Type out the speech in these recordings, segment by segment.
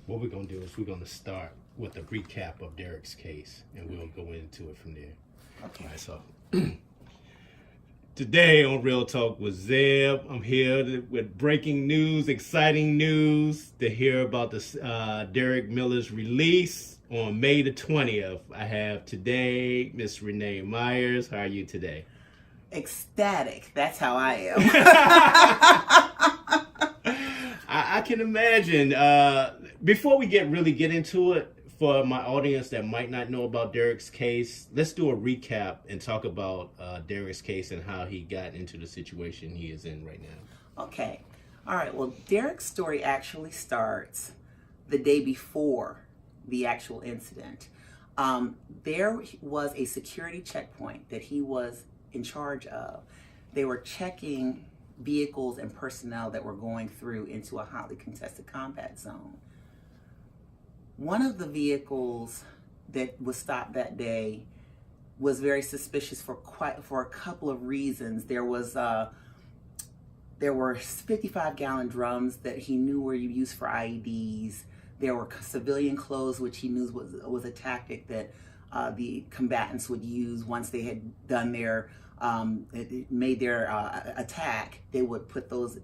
what we're going to do is we're going to start with a recap of Derrick's case, and we'll go into it from there. Okay. All right, so today on Real Talk with Zeb, I'm here with breaking news, exciting news to hear about the Derrick Miller's release on May the 20th. I have today Miss Renee Myers. How are you today? Ecstatic. That's how I am. I can imagine. Before we get into it, for my audience that might not know about Derrick's case, let's do a recap and talk about Derrick's case and how he got into the situation he is in right now. Okay. All right. Well, Derrick's story actually starts the day before the actual incident. There was a security checkpoint that he was in charge of. They were checking vehicles and personnel that were going through into a hotly contested combat zone. One of the vehicles that was stopped that day was very suspicious for a couple of reasons. There were 55-gallon drums that he knew were used for IEDs. There were civilian clothes, which he knew was a tactic that the combatants would use once they had done their made their attack. They would put those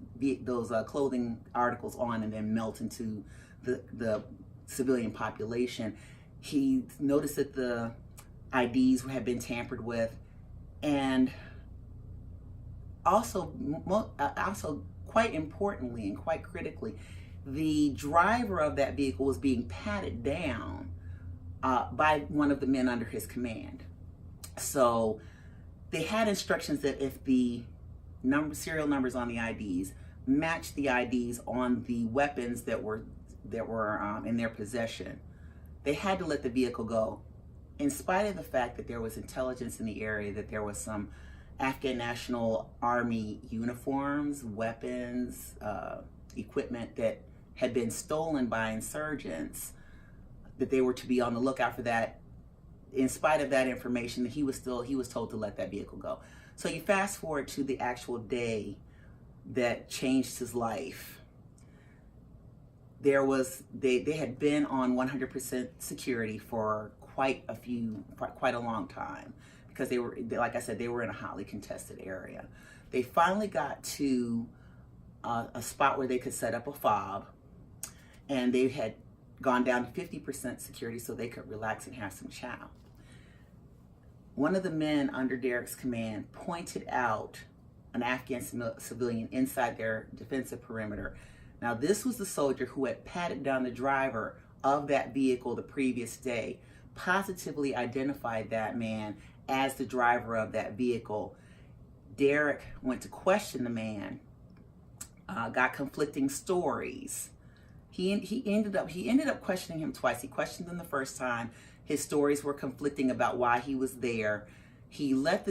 clothing articles on and then melt into the civilian population. He noticed that the IDs had been tampered with, and also quite importantly and quite critically, the driver of that vehicle was being patted down by one of the men under his command. So they had instructions that if the serial numbers on the IDs matched the IDs on the weapons that were in their possession, they had to let the vehicle go, in spite of the fact that there was intelligence in the area that there was some Afghan National Army uniforms, weapons, equipment that had been stolen by insurgents, that they were to be on the lookout for that. In spite of that information, he was told to let that vehicle go. So you fast forward to the actual day that changed his life. They had been on 100% security for quite a long time, because they were, like I said, they were in a hotly contested area. They finally got to a spot where they could set up a fob, and they had gone down to 50% security so they could relax and have some chow. One of the men under Derrick's command pointed out an Afghan civilian inside their defensive perimeter. Now, this was the soldier who had patted down the driver of that vehicle the previous day, positively identified that man as the driver of that vehicle. Derrick went to question the man, got conflicting stories. He ended up questioning him twice. He questioned him the first time. His stories were conflicting about why he was there. He let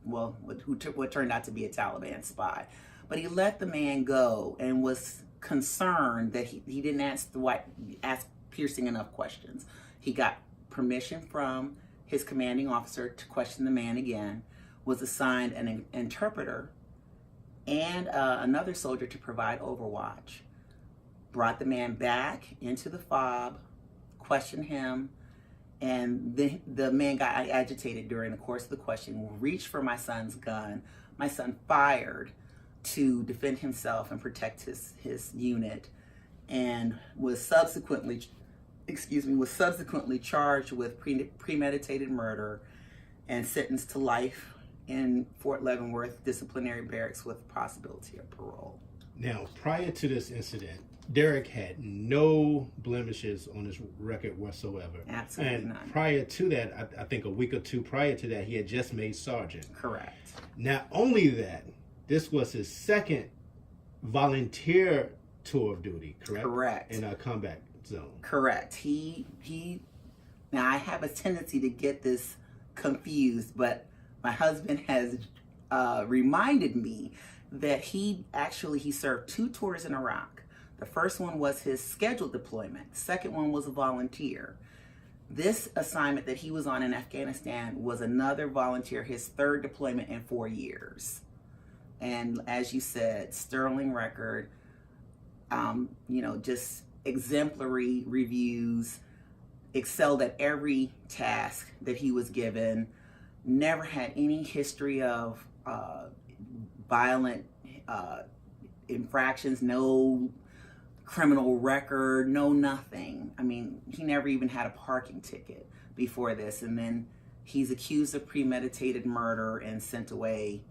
what turned out to be a Taliban spy, but he let the man go and was concerned that he didn't ask piercing enough questions. He got permission from his commanding officer to question the man again, was assigned an interpreter and another soldier to provide overwatch. Brought the man back into the fob, questioned him, and the man got agitated during the course of the question, reached for my son's gun. My son fired to defend himself and protect his unit, and was subsequently charged with premeditated murder and sentenced to life in Fort Leavenworth disciplinary barracks with possibility of parole. Now, prior to this incident, Derrick had no blemishes on his record whatsoever. Absolutely and none. Prior to that, I think a week or two prior to that, he had just made sergeant. Correct. Not only that, this was his second volunteer tour of duty, correct? Correct. In a combat zone. Correct. Now, I have a tendency to get this confused, but my husband has reminded me that he served 2 tours in Iraq. The first one was his scheduled deployment. The second one was a volunteer. This assignment that he was on in Afghanistan was another volunteer, his 3rd deployment in 4 years. And as you said, sterling record, just exemplary reviews, excelled at every task that he was given, never had any history of violent infractions, no criminal record, no nothing. I mean, he never even had a parking ticket before this. And then he's accused of premeditated murder and sent away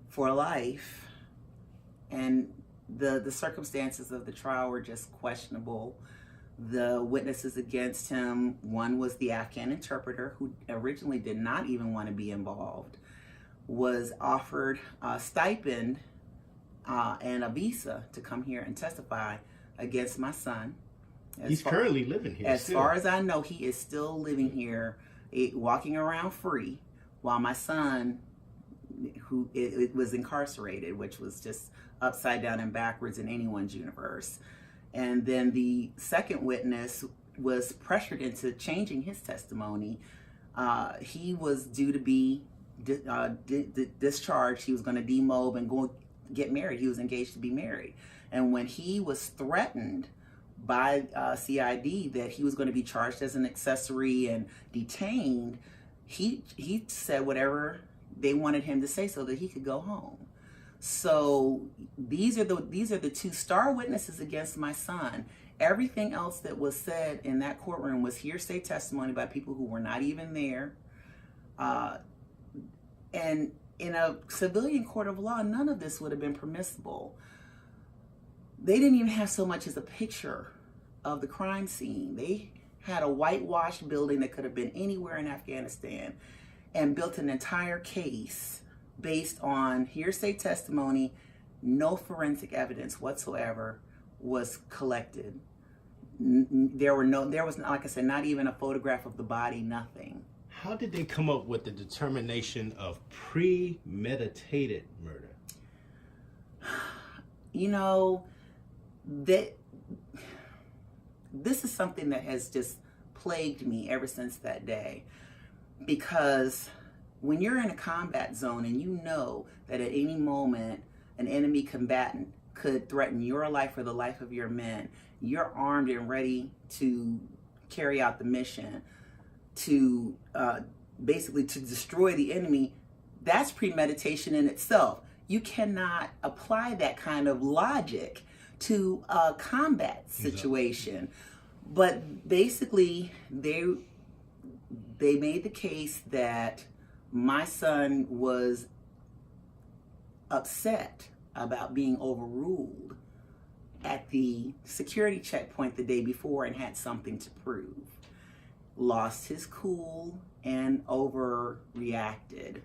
for life. And the circumstances of the trial were just questionable. The witnesses against him, one was the Afghan interpreter, who originally did not even want to be involved, was offered a stipend and a visa to come here and testify against my son. He's currently living here. As far as I know, he is still living here, walking around free, while my son, who it was incarcerated, which was just upside down and backwards in anyone's universe. And then the second witness was pressured into changing his testimony. He was due to be discharged. He was going to demob and go get married. He was engaged to be married. And when he was threatened by CID that he was going to be charged as an accessory and detained, he said whatever they wanted him to say so that he could go home. So these are the two star witnesses against my son. Everything else that was said in that courtroom was hearsay testimony by people who were not even there. And in a civilian court of law, none of this would have been permissible. They didn't even have so much as a picture of the crime scene. They had a whitewashed building that could have been anywhere in Afghanistan and built an entire case based on hearsay testimony. No forensic evidence whatsoever was collected. There was, like I said, not even a photograph of the body, nothing. How did they come up with the determination of premeditated murder? You know, this is something that has just plagued me ever since that day. Because when you're in a combat zone and you know that at any moment an enemy combatant could threaten your life or the life of your men, you're armed and ready to carry out the mission to basically to destroy the enemy. That's premeditation in itself. You cannot apply that kind of logic to a combat situation. But basically, they made the case that my son was upset about being overruled at the security checkpoint the day before and had something to prove. Lost his cool and overreacted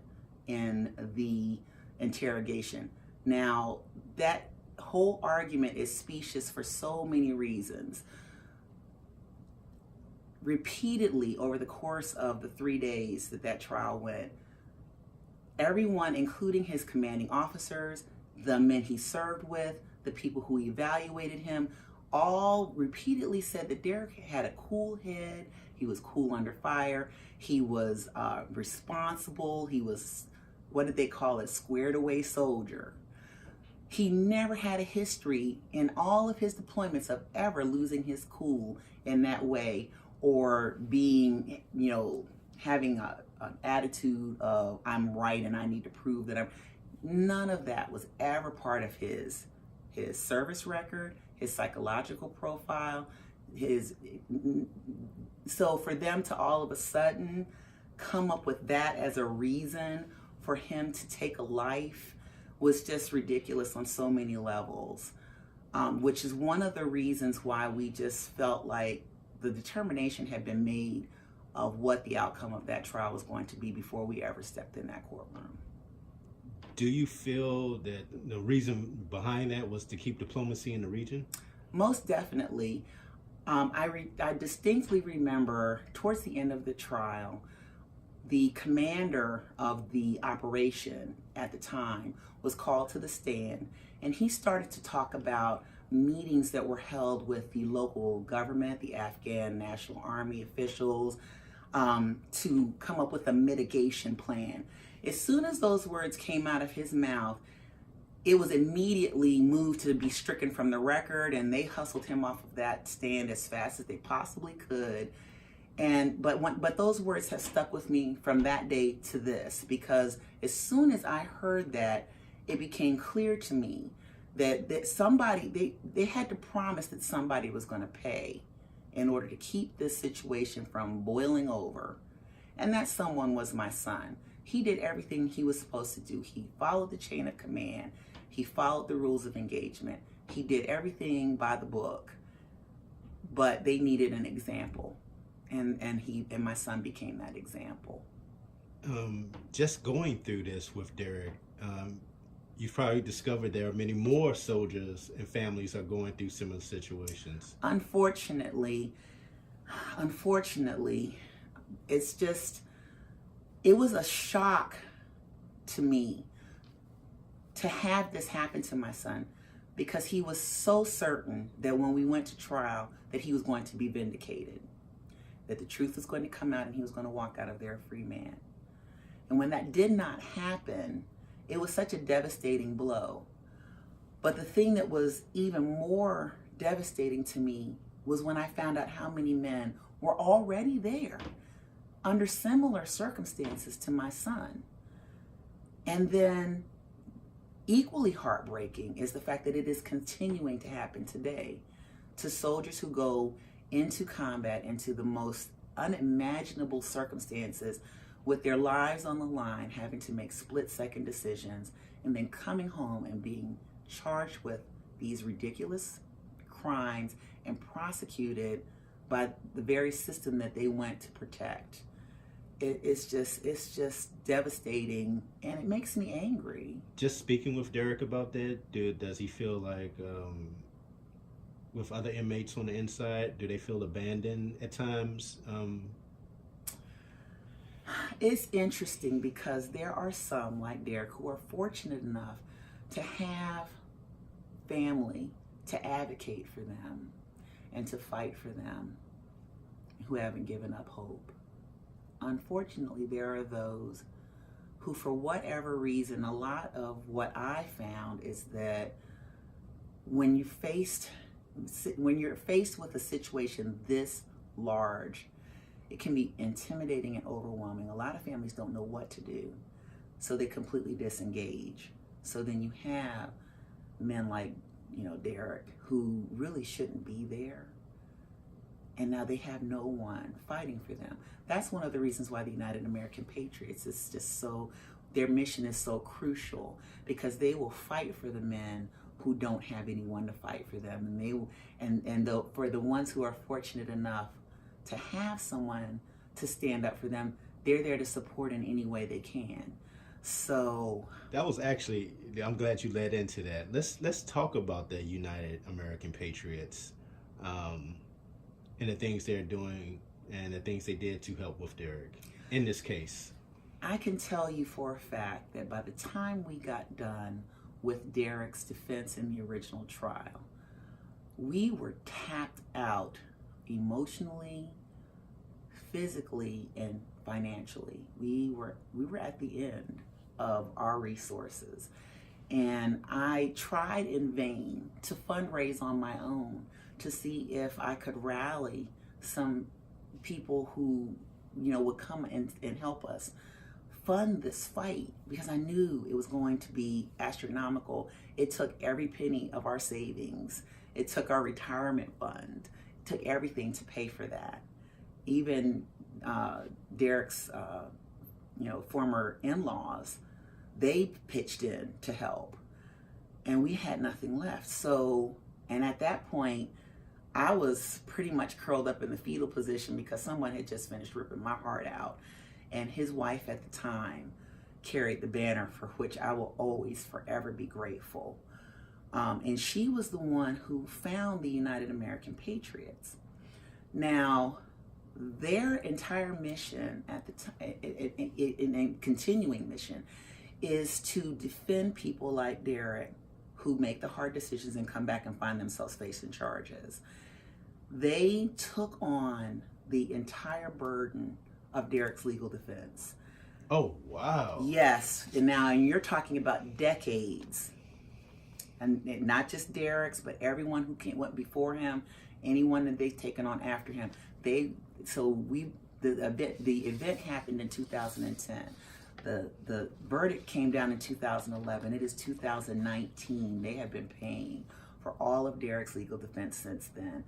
in the interrogation. Now, that whole argument is specious for so many reasons. Repeatedly over the course of the 3 days that trial went, everyone, including his commanding officers, the men he served with, the people who evaluated him, all repeatedly said that Derrick had a cool head. He was cool under fire. He was responsible. He was, what did they call it, squared away soldier. He never had a history in all of his deployments of ever losing his cool in that way, or being, having an attitude of I'm right and I need to prove that I'm. None of that was ever part of his service record, his psychological profile, so for them to all of a sudden come up with that as a reason for him to take a life was just ridiculous on so many levels, which is one of the reasons why we just felt like the determination had been made of what the outcome of that trial was going to be before we ever stepped in that courtroom. Do you feel that the reason behind that was to keep diplomacy in the region? Most definitely. I distinctly remember towards the end of the trial, the commander of the operation at the time was called to the stand, and he started to talk about meetings that were held with the local government, the Afghan National Army officials, to come up with a mitigation plan. As soon as those words came out of his mouth, it was immediately moved to be stricken from the record, and they hustled him off of that stand as fast as they possibly could. But those words have stuck with me from that day to this, because as soon as I heard that, it became clear to me that somebody, they had to promise that somebody was going to pay in order to keep this situation from boiling over. And that someone was my son. He did everything he was supposed to do. He followed the chain of command. He followed the rules of engagement. He did everything by the book. But they needed an example. And my son became that example. Just going through this with Derrick, you've probably discovered there are many more soldiers and families are going through similar situations. Unfortunately, it was a shock to me to have this happen to my son, because he was so certain that when we went to trial that he was going to be vindicated, that the truth was going to come out and he was going to walk out of there a free man. And when that did not happen, it was such a devastating blow. But the thing that was even more devastating to me was when I found out how many men were already there under similar circumstances to my son. And then equally heartbreaking is the fact that it is continuing to happen today to soldiers who go into combat, into the most unimaginable circumstances, with their lives on the line, having to make split-second decisions, and then coming home and being charged with these ridiculous crimes and prosecuted by the very system that they went to protect. It's just devastating, and it makes me angry. Just speaking with Derrick about that, does he feel like, with other inmates on the inside, do they feel abandoned at times? It's interesting because there are some like Derrick who are fortunate enough to have family to advocate for them and to fight for them, who haven't given up hope. Unfortunately, there are those who, for whatever reason, a lot of what I found is that when you're faced with a situation this large, it can be intimidating and overwhelming. A lot of families don't know what to do, so they completely disengage. So then you have men like, Derrick, who really shouldn't be there, and now they have no one fighting for them. That's one of the reasons why the United American Patriots is just so, their mission is so crucial, because they will fight for the men who don't have anyone to fight for them, for the ones who are fortunate enough to have someone to stand up for them, they're there to support in any way they can. So that was actually, I'm glad you led into that. Let's talk about the United American Patriots, and the things they're doing and the things they did to help with Derrick in this case. I can tell you for a fact that by the time we got done with Derrick's defense in the original trial, we were tapped out emotionally, physically, and financially. We were at the end of our resources, and I tried in vain to fundraise on my own to see if I could rally some people who would come and help us fund this fight, because I knew it was going to be astronomical. It took every penny of our savings. It took our retirement fund. It took everything to pay for that. Even Derrick's former in-laws, they pitched in to help, and we had nothing left. So, and at that point, I was pretty much curled up in the fetal position, because someone had just finished ripping my heart out, and his wife at the time carried the banner, for which I will always forever be grateful. And she was the one who found the United American Patriots. Now, their entire mission at the time, in a continuing mission, is to defend people like Derrick, who make the hard decisions and come back and find themselves facing charges. They took on the entire burden of Derrick's legal defense. Oh, wow. Yes. And now you're talking about decades and not just Derrick's, but everyone who went before him, anyone that they've taken on after him. The event happened in 2010. The verdict came down in 2011. It is 2019. They have been paying for all of Derrick's legal defense since then.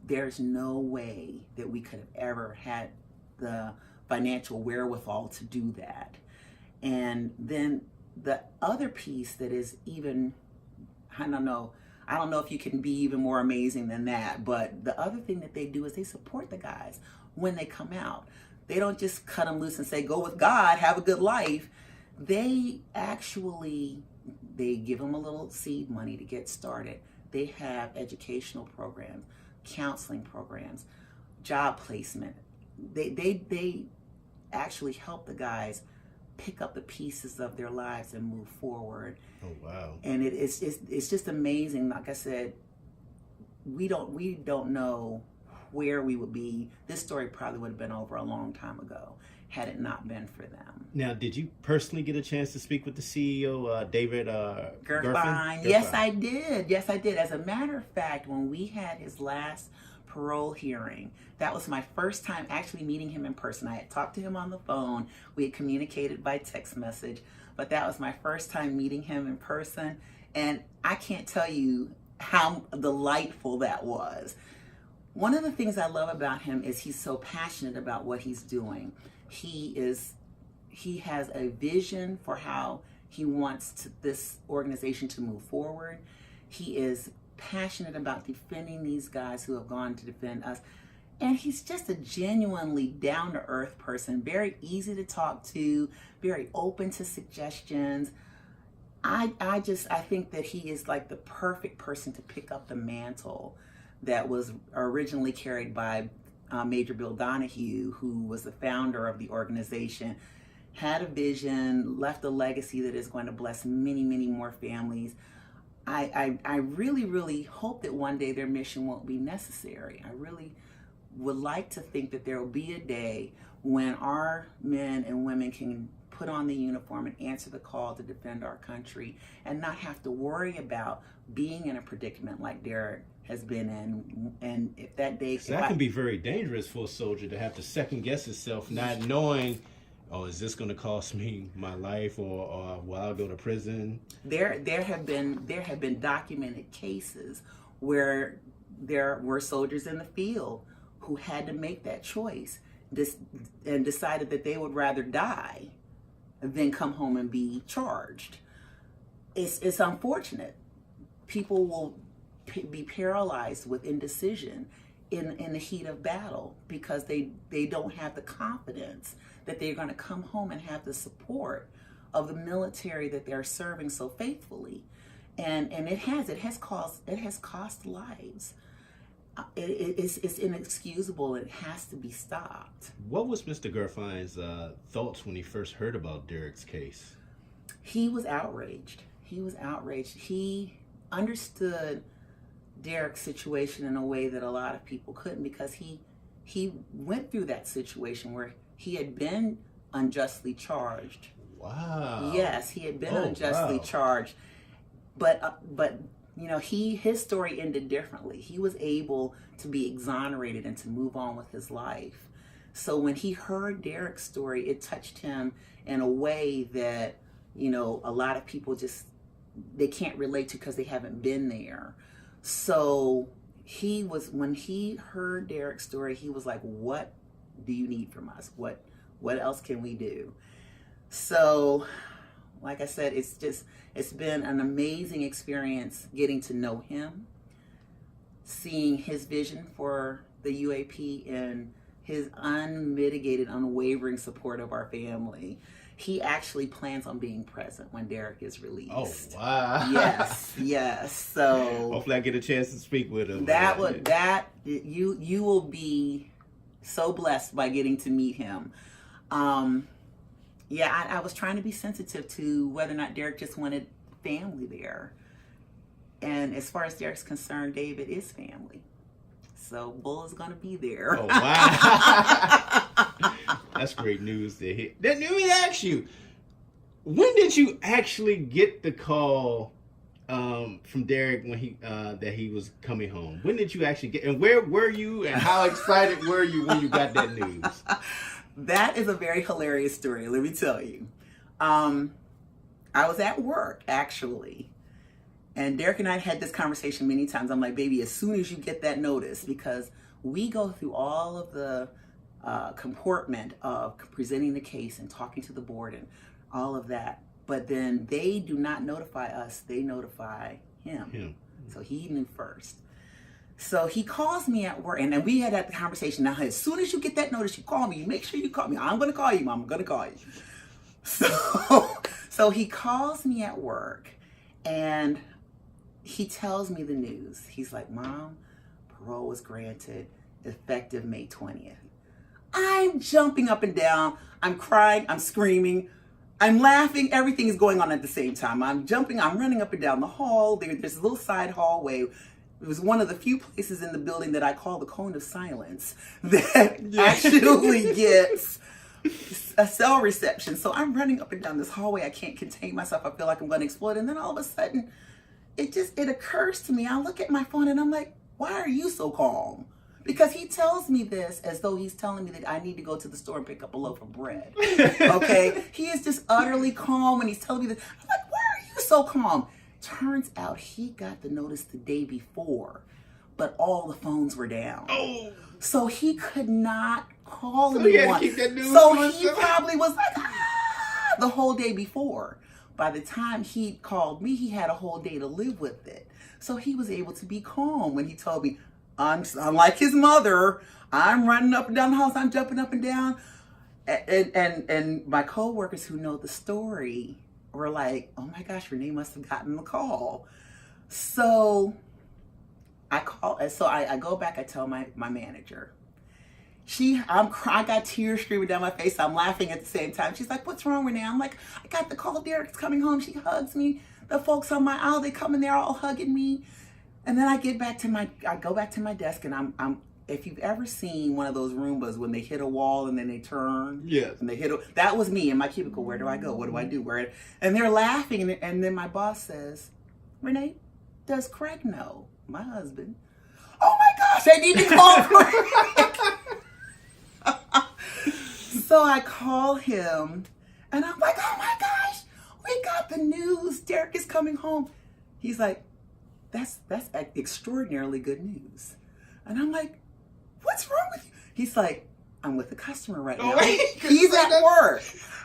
There's no way that we could have ever had the financial wherewithal to do that. And then the other piece that is even, I don't know if you can be even more amazing than that, but the other thing that they do is they support the guys when they come out. They don't just cut them loose and say, go with God, have a good life. They give them a little seed money to get started. They have educational programs, counseling programs, job placement. They actually help the guys pick up the pieces of their lives and move forward. Oh, wow. And it's just amazing. Like I said, we don't know where we would be. This story probably would have been over a long time ago had it not been for them. Now, did you personally get a chance to speak with the CEO, David Gerfine? Yes, I did. As a matter of fact, when we had his last parole hearing, that was my first time actually meeting him in person. I had talked to him on the phone. We had communicated by text message, but that was my first time meeting him in person. And I can't tell you how delightful that was. One of the things I love about him is he's so passionate about what he's doing. He has a vision for how he wants this organization to move forward. He is passionate about defending these guys who have gone to defend us. And he's just a genuinely down-to-earth person, very easy to talk to, very open to suggestions. I think that he is like the perfect person to pick up the mantle that was originally carried by Major Bill Donahue, who was the founder of the organization, had a vision, left a legacy that is going to bless many, many more families. I really, really hope that one day their mission won't be necessary. I really would like to think that there will be a day when our men and women can put on the uniform and answer the call to defend our country and not have to worry about being in a predicament like Derrick has been in. And if that day... That can be very dangerous for a soldier to have to second guess himself, not knowing, oh, is this going to cost me my life, or will I go to prison? There have been documented cases where there were soldiers in the field who had to make that choice and decided that they would rather die than come home and be charged. It's unfortunate. People will be paralyzed with indecision in the heat of battle because they don't have the confidence that they're going to come home and have the support of the military that they're serving so faithfully. And it has cost lives. It's inexcusable. It has to be stopped. What was Mr. Gerfine's thoughts when he first heard about Derrick's case? He was outraged. He understood Derrick's situation in a way that a lot of people couldn't, because he went through that situation where he had been unjustly charged. Wow. Yes, he had been unjustly charged. But you know, his story ended differently. He was able to be exonerated and to move on with his life. So when he heard Derrick's story, it touched him in a way that, you know, a lot of people they can't relate to because they haven't been there. So when he heard Derrick's story, he was like, what do you need from us? What else can we do? So, like I said, it's been an amazing experience getting to know him, seeing his vision for the UAP and his unmitigated, unwavering support of our family. He actually plans on being present when Derrick is released. Oh, wow. Yes. So hopefully I get a chance to speak with him. You will be so blessed by getting to meet him. I was trying to be sensitive to whether or not Derrick just wanted family there. And as far as Derrick's concerned, David is family. So Bull is going to be there. Oh, wow. That's great news to hear. Let me ask you, when did you actually get the call from Derrick when he that he was coming home? When did you actually get? And where were you? And how excited were you when you got that news? That is a very hilarious story. Let me tell you. I was at work actually, and Derrick and I had this conversation many times. I'm like, baby, as soon as you get that notice, because we go through all of the comportment of presenting the case and talking to the board and all of that. But then they do not notify us, they notify him. So he knew first. So he calls me at work, and we had that conversation. Now, as soon as you get that notice, you call me. You make sure you call me. I'm going to call you, Mom. I'm going to call you. So he calls me at work, and he tells me the news. He's like, Mom, parole was granted effective May 20th. I'm jumping up and down. I'm crying. I'm screaming. I'm laughing. Everything is going on at the same time. I'm jumping. I'm running up and down the hall. There's a little side hallway. It was one of the few places in the building that I call the cone of silence that actually gets a cell reception. So I'm running up and down this hallway. I can't contain myself. I feel like I'm going to explode. And then all of a sudden, it occurs to me. I look at my phone and I'm like, why are you so calm? Because he tells me this as though he's telling me that I need to go to the store and pick up a loaf of bread. Okay? He is just utterly calm when he's telling me this. I'm like, why are you so calm? Turns out he got the notice the day before, but all the phones were down. Oh. So he could not call so anyone. He had to keep that news so he probably was like, the whole day before. By the time he called me, he had a whole day to live with it. So he was able to be calm when he told me, I'm like his mother. I'm running up and down the house. I'm jumping up and down. And my coworkers who know the story were like, oh my gosh, Renee must have gotten the call. So I go back, I tell my manager. I got tears streaming down my face. I'm laughing at the same time. She's like, what's wrong, Renee? I'm like, I got the call. Derrick's coming home. She hugs me. The folks on my aisle, they come in there all hugging me. And then I go back to my desk, and I'm if you've ever seen one of those Roombas when they hit a wall and then they turn, yes, and that was me in my cubicle. Where do I go? What do I do? And they're laughing, and then my boss says, Renee, does Craig know? My husband. Oh my gosh, I need to call Craig. So I call him, and I'm like, oh my gosh, we got the news. Derrick is coming home. He's like, that's extraordinarily good news. And I'm like, what's wrong with you? He's like, I'm with a customer right now. He's at work.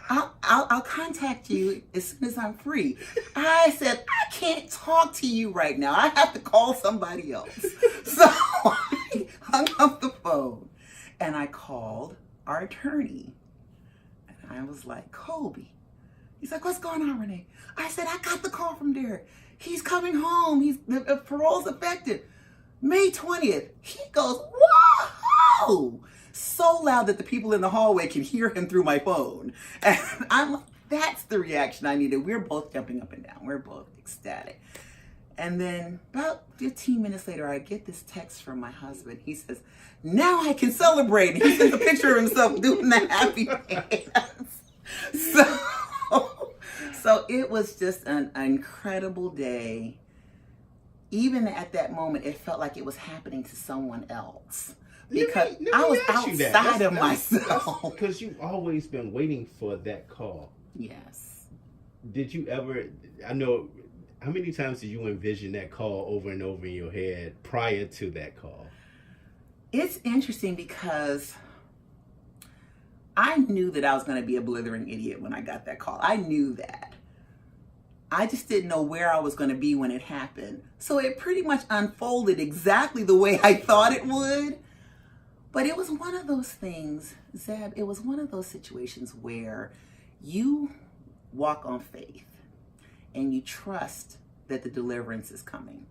I'll contact you as soon as I'm free. I said, I can't talk to you right now. I have to call somebody else. So I hung up the phone and I called our attorney. And I was like, Colby. He's like, what's going on, Renee? I said, I got the call from Derrick. He's coming home. The parole's effective May 20th. He goes, whoa! So loud that the people in the hallway can hear him through my phone. And I'm like, that's the reaction I needed. We're both jumping up and down. We're both ecstatic. And then about 15 minutes later, I get this text from my husband. He says, now I can celebrate. And he sends a picture of himself doing the happy dance. So it was just an incredible day. Even at that moment, it felt like it was happening to someone else. Because I was outside of myself. Because you've always been waiting for that call. Yes. Did you ever, I know, how many times did you envision that call over and over in your head prior to that call? It's interesting because I knew that I was going to be a blithering idiot when I got that call. I knew that. I just didn't know where I was going to be when it happened. So it pretty much unfolded exactly the way I thought it would. But it was one of those things, Zeb, it was one of those situations where you walk on faith and you trust that the deliverance is coming.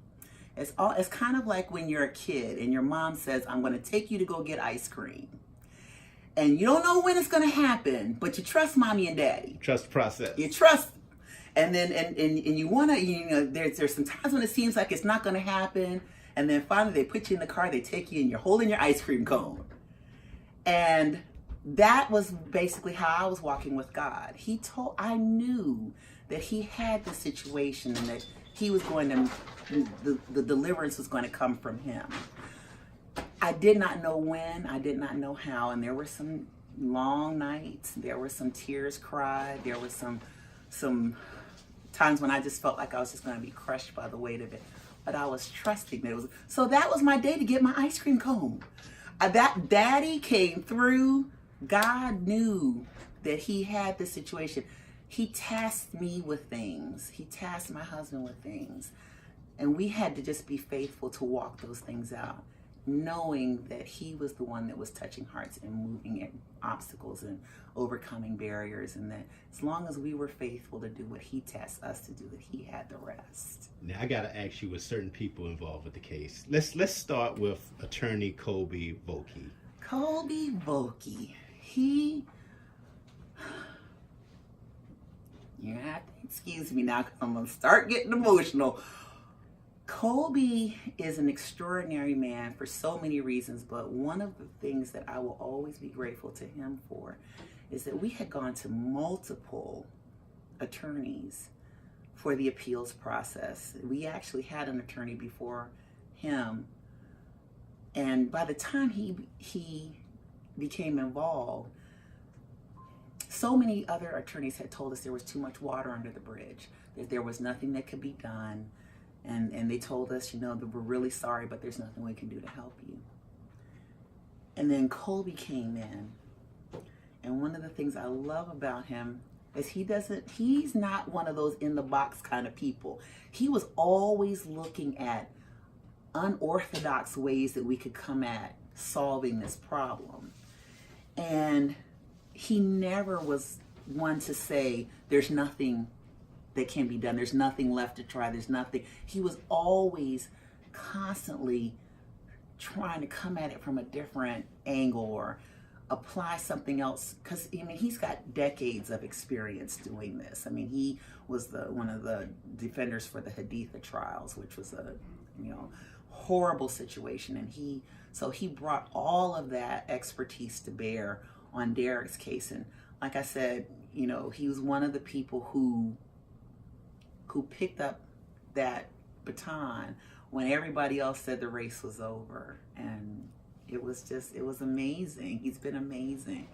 It's kind of like when you're a kid and your mom says, I'm going to take you to go get ice cream. And you don't know when it's going to happen, but you trust mommy and daddy. Trust the process. You trust. And then and you want to, there's some times when it seems like it's not going to happen. And then finally they put you in the car, they take you and you're holding your ice cream cone. And that was basically how I was walking with God. I knew that he had the situation and that he was going to, the deliverance was going to come from him. I did not know when, I did not know how, and there were some long nights, there were some tears cried, there were some times when I just felt like I was just going to be crushed by the weight of it. But I was trusting that it was. So that was my day to get my ice cream cone. That daddy came through. God knew that he had this situation. He tasked me with things. He tasked my husband with things. And we had to just be faithful to walk those things out, knowing that he was the one that was touching hearts and moving at obstacles and overcoming barriers, and that as long as we were faithful to do what he tasked us to do, that he had the rest. Now I gotta ask you, with certain people involved with the case. Let's start with attorney Colby Volke. Colby Volke, you have to excuse me now because I'm gonna start getting emotional. Colby is an extraordinary man for so many reasons, but one of the things that I will always be grateful to him for is that we had gone to multiple attorneys for the appeals process. We actually had an attorney before him, and by the time he became involved, so many other attorneys had told us there was too much water under the bridge, that there was nothing that could be done. And they told us, that we're really sorry, but there's nothing we can do to help you. And then Colby came in. And one of the things I love about him is he's not one of those in the box kind of people. He was always looking at unorthodox ways that we could come at solving this problem. And he never was one to say, there's nothing that can be done. There's nothing left to try. There's nothing. He was always constantly trying to come at it from a different angle or apply something else. Because, he's got decades of experience doing this. He was one of the defenders for the Haditha trials, which was a, horrible situation. And he brought all of that expertise to bear on Derrick's case. And like I said, he was one of the people who picked up that baton when everybody else said the race was over. And it was amazing. He's been amazing.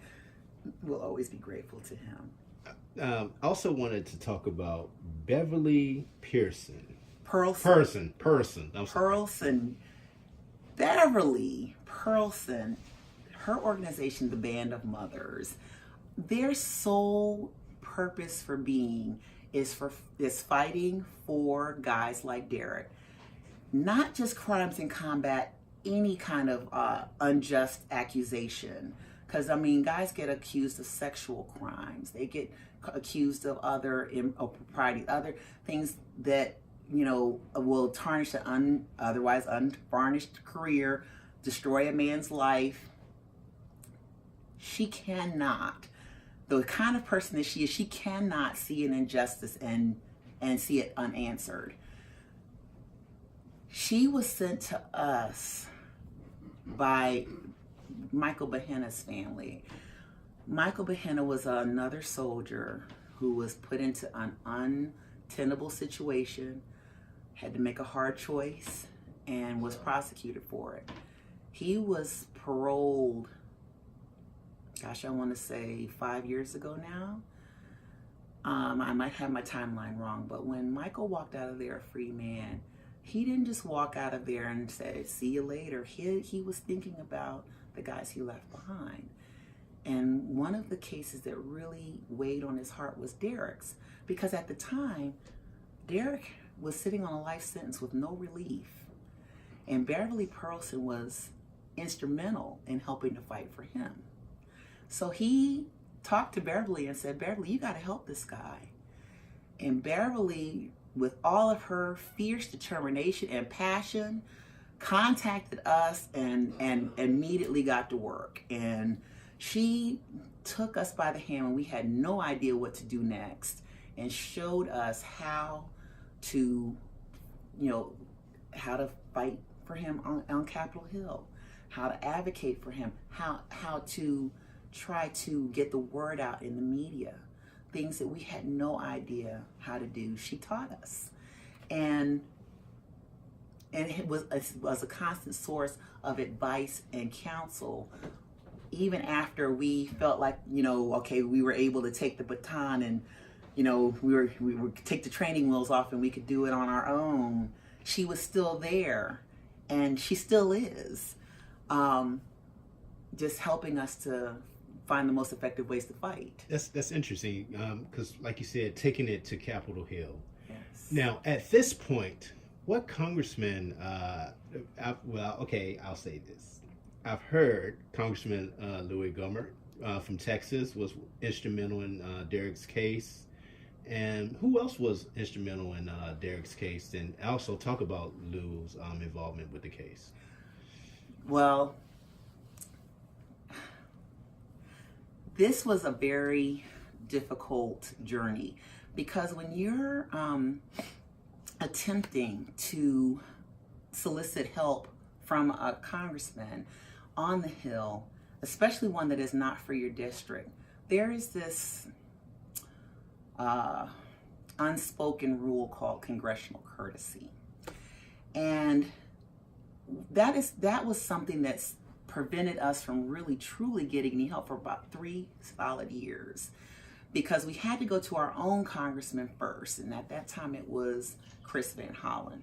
We'll always be grateful to him. Also wanted to talk about Beverly Pearson. Pearlson. Pearlson. Beverly Pearlson, her organization, the Band of Mothers, their sole purpose for being is fighting for guys like Derrick. Not just crimes in combat, any kind of unjust accusation. Because, guys get accused of sexual crimes. They get accused of other improprieties, other things that, will tarnish an otherwise unvarnished career, destroy a man's life. She cannot. The kind of person that she cannot see an injustice and see it unanswered. She was sent to us by Michael Behenna's family. Michael Behenna was another soldier who was put into an untenable situation, had to make a hard choice, and was prosecuted for it. He was paroled, I want to say 5 years ago now. I might have my timeline wrong, but when Michael walked out of there a free man, he didn't just walk out of there and say, see you later. He was thinking about the guys he left behind. And one of the cases that really weighed on his heart was Derrick's, because at the time, Derrick was sitting on a life sentence with no relief. And Beverly Pearlson was instrumental in helping to fight for him. So he talked to Beverly and said, Beverly, you got to help this guy. And Beverly, with all of her fierce determination and passion, contacted us and immediately got to work. And she took us by the hand when we had no idea what to do next and showed us how to, how to fight for him on Capitol Hill, how to advocate for him, how to try to get the word out in the media, things that we had no idea how to do. She taught us. and it was a constant source of advice and counsel, even after we felt like, okay, we were able to take the baton and, we would take the training wheels off and we could do it on our own. She was still there, and she still is, just helping us to find the most effective ways to fight. That's interesting, because like you said, taking it to Capitol Hill. Yes. Now, at this point, what congressman, I'll say this. I've heard Congressman Louis Gohmert from Texas was instrumental in Derrick's case. And who else was instrumental in Derrick's case? And also talk about Lou's involvement with the case. Well, this was a very difficult journey, because when you're attempting to solicit help from a congressman on the Hill, especially one that is not for your district, there is this unspoken rule called congressional courtesy. And that was something that's prevented us from really truly getting any help for about 3 solid years, because we had to go to our own congressman first, and at that time it was Chris Van Hollen.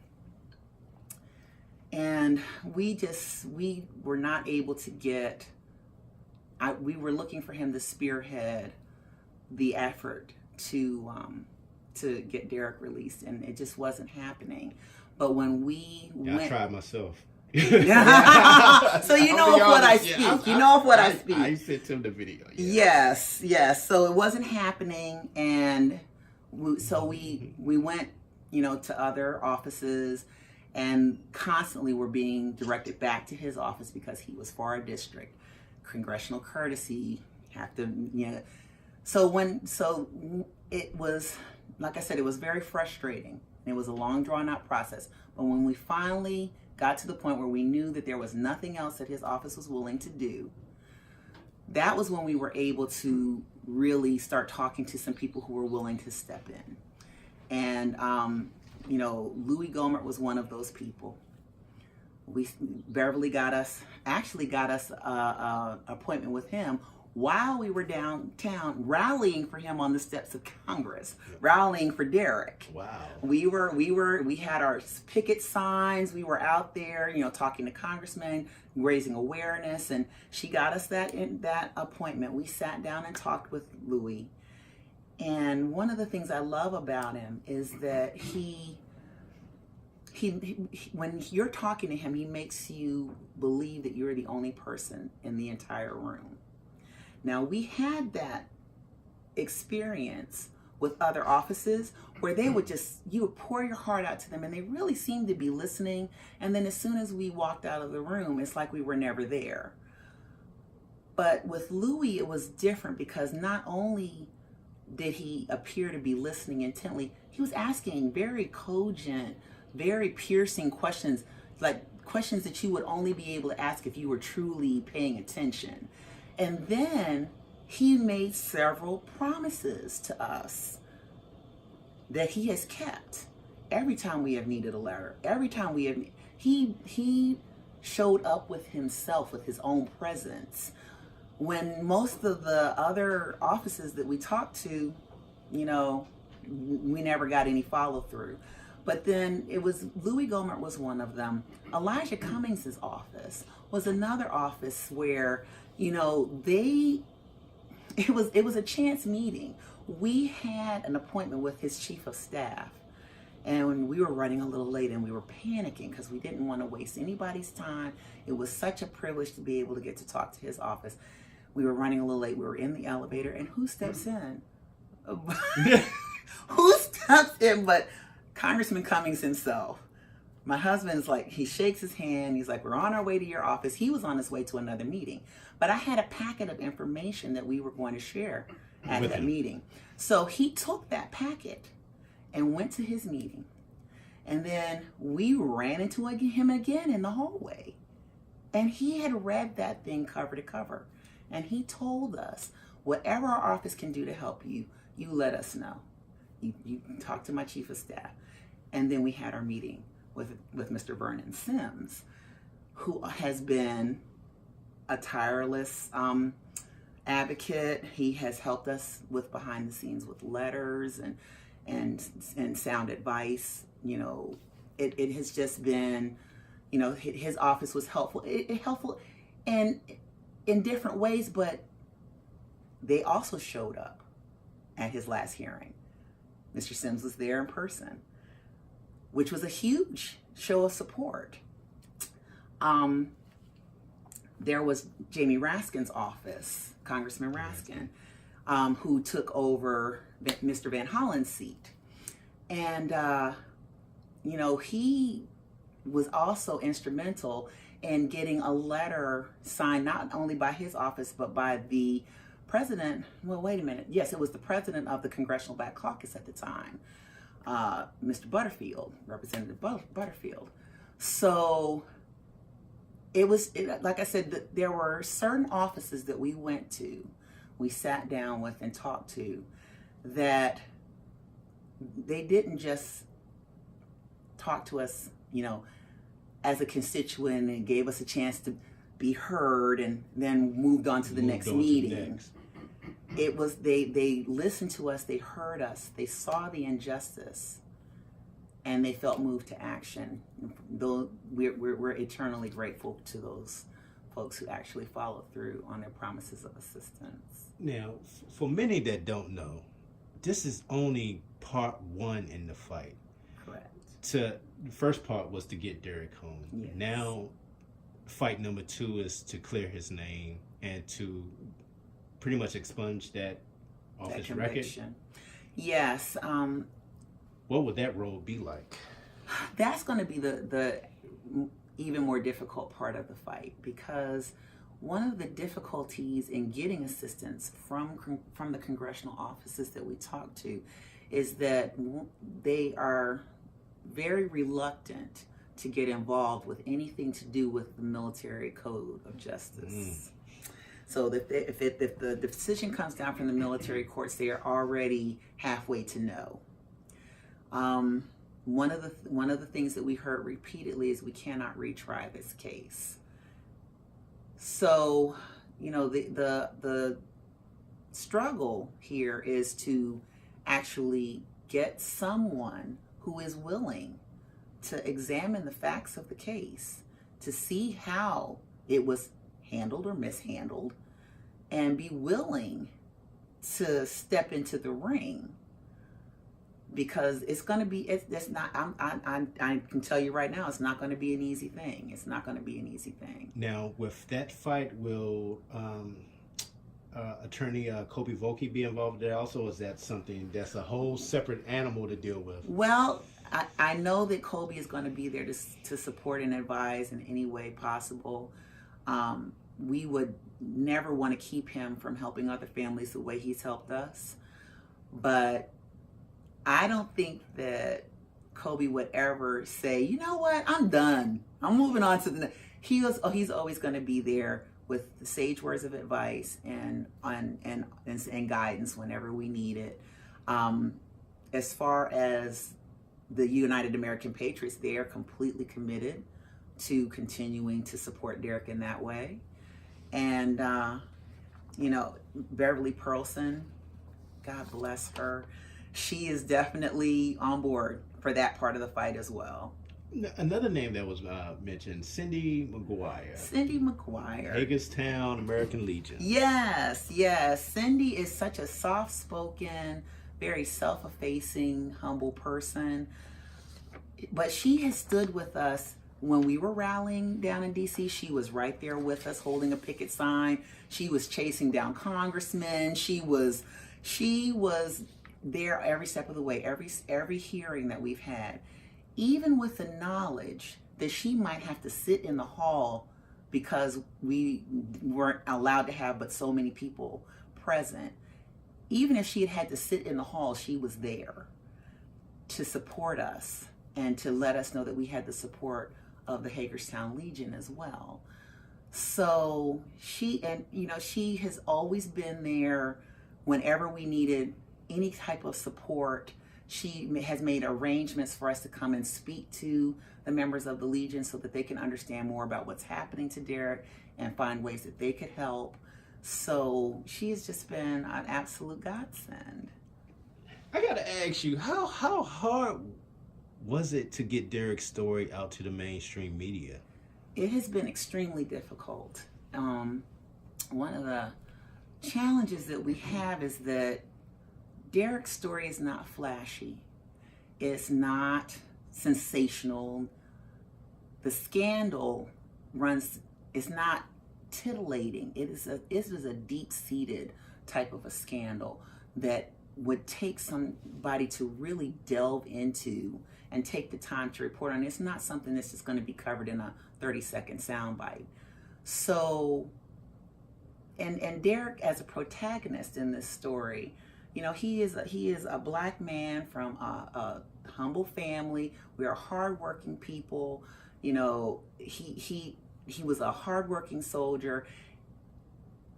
And we were not able to get, we were looking for him to spearhead the effort to get Derrick released, and it just wasn't happening. But when we I tried myself. So you know of what I speak. You know of what I speak. I sent him the video. Yeah. Yes. So it wasn't happening, and we went, to other offices, and constantly were being directed back to his office because he was for our district. Congressional courtesy, have to, So it was, like I said, it was very frustrating. It was a long, drawn-out process. But when we finally got to the point where we knew that there was nothing else that his office was willing to do, that was when we were able to really start talking to some people who were willing to step in. And, Louis Gohmert was one of those people. Beverly got us an appointment with him while we were downtown rallying for him on the steps of Congress, rallying for Derrick. Wow. We had our picket signs. We were out there, talking to congressmen, raising awareness, and she got us that appointment. We sat down and talked with Louis. And one of the things I love about him is that he when you're talking to him, he makes you believe that you're the only person in the entire room. Now, we had that experience with other offices where they would you would pour your heart out to them, and they really seemed to be listening. And then as soon as we walked out of the room, it's like we were never there. But with Louis, it was different, because not only did he appear to be listening intently, he was asking very cogent, very piercing questions, like questions that you would only be able to ask if you were truly paying attention. And then he made several promises to us that he has kept. Every time we have needed a letter, every time he showed up with himself, with his own presence. When most of the other offices that we talked to, we never got any follow through. But then it was, Louis Gohmert was one of them. Elijah Cummings's office was another office where, it was a chance meeting. We had an appointment with his chief of staff, and we were running a little late, and we were panicking because we didn't want to waste anybody's time. It was such a privilege to be able to get to talk to his office. We were running a little late. We were in the elevator, and who steps in? Who steps in but Congressman Cummings himself? My husband's like, he shakes his hand. He's like, we're on our way to your office. He was on his way to another meeting. But I had a packet of information that we were going to share at that meeting. So he took that packet and went to his meeting. And then we ran into him again in the hallway. And he had read that thing cover to cover. And he told us, whatever our office can do to help you, you let us know. You talk to my chief of staff. And then we had our meeting with Mr. Vernon Sims, who has been a tireless advocate. He has helped us with behind the scenes with letters and sound advice. You know, it has just been, you know, his office was helpful. Helpful and in different ways, but they also showed up at his last hearing. Mr. Sims was there in person, which was a huge show of support. There was Jamie Raskin's office, Congressman Raskin, who took over Mr. Van Hollen's seat. And, you know, he was also instrumental in getting a letter signed not only by his office, but by the president. Well, wait a minute. Yes, it was the president of the Congressional Black Caucus at the time, Mr. Butterfield, Representative Butterfield. So like I said, there were certain offices that we went to, we sat down with and talked to, that they didn't just talk to us, you know, as a constituent and gave us a chance to be heard and then moved on to the next meeting. It was, they listened to us, they heard us, they saw the injustice, and they felt moved to action. Though we're eternally grateful to those folks who actually followed through on their promises of assistance. Now, for many that don't know, this is only part one in the fight. Correct. The first part was to get Derrick home. Yes. Now, fight number 2 is to clear his name and to pretty much expunge that office record. Yes. What would that role be like? That's going to be the even more difficult part of the fight, because one of the difficulties in getting assistance from the congressional offices that we talk to is that they are very reluctant to get involved with anything to do with the military code of justice. So if the decision comes down from the military courts, they are already halfway to no. One of the things that we heard repeatedly is we cannot retry this case. So, you know, the struggle here is to actually get someone who is willing to examine the facts of the case, to see how it was handled or mishandled, and be willing to step into the ring. Because it's going to be, it's not, I can tell you right now, it's not going to be an easy thing. It's not going to be an easy thing. Now, with that fight, will attorney Kobe Volke be involved there also? Is that something that's a whole separate animal to deal with? Well, I know that Kobe is going to be there to support and advise in any way possible. We would never want to keep him from helping other families the way he's helped us. But I don't think that Kobe would ever say, you know what, I'm done. I'm moving on to the next. He's always going to be there with the sage words of advice and guidance whenever we need it. As far as the United American Patriots, they are completely committed to continuing to support Derrick in that way. And, you know, Beverly Pearlson, God bless her. She is definitely on board for that part of the fight as well. Another name that was mentioned, Cindy McGuire. Cindy McGuire. Hagerstown American Legion. Yes. Cindy is such a soft-spoken, very self-effacing, humble person. But she has stood with us when we were rallying down in D.C. She was right there with us holding a picket sign. She was chasing down congressmen. She was there every step of the way, every hearing that we've had, even with the knowledge that she might have to sit in the hall because we weren't allowed to have but so many people present. Even if she had to sit in the hall, she was there to support us and to let us know that we had the support of the Hagerstown Legion as well. So she has always been there whenever we needed any type of support. She has made arrangements for us to come and speak to the members of the Legion so that they can understand more about what's happening to Derrick and find ways that they could help. So she has just been an absolute godsend. I gotta ask you, how hard was it to get Derrick's story out to the mainstream media? It has been extremely difficult. One of the challenges that we have is that Derrick's story is not flashy. It's not sensational. The scandal it's not titillating. It is a deep-seated type of a scandal that would take somebody to really delve into and take the time to report on. It's not something that's just going to be covered in a 30-second soundbite. So, and Derrick as a protagonist in this story, you know, he is a black man from a humble family. We are hardworking people. You know, he was a hardworking soldier.